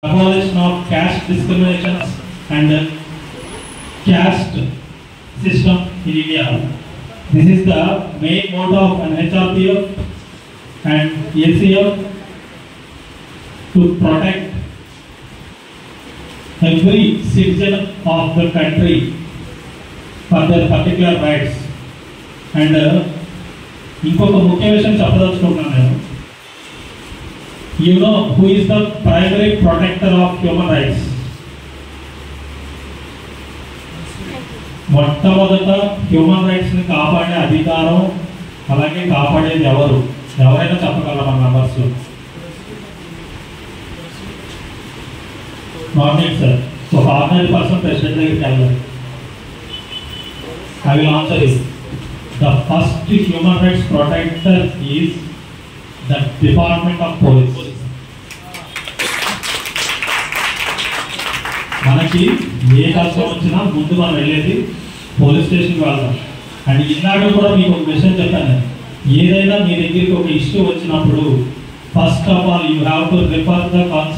abolition of caste discriminations and caste system in India. This is the main motto of NHRPF and ACF to protect every citizen of the country for their particular rights. And ఇంకొక ముఖ్య విషయం చెప్పదలుచుకుంటున్నాను నేను. You know who is the primary protector of human rights? మొట్టమొదట human rights ని కాపాడే అధికారం అలాగే కాపాడేది ఎవరైనా చెప్పగలరా మన మెంబర్స్ లో? Not it sir. ఒక ఆర్డినరీ పర్సన్ ప్రెసిడెంట్ దగ్గరికి వెళ్ళాలి. I will answer this. The first human rights protector is the Department of Police. మనకి ఏ కష్టం వచ్చినా ముందు మనం వెళ్ళేది పోలీస్ స్టేషన్కి వెళ్తాం. అండ్ ఈనాడు కూడా మీకు ఒక విషయం చెప్పాను, ఏదైనా మీ దగ్గరికి ఒక ఇష్యూ వచ్చినప్పుడు first of all you have to refer the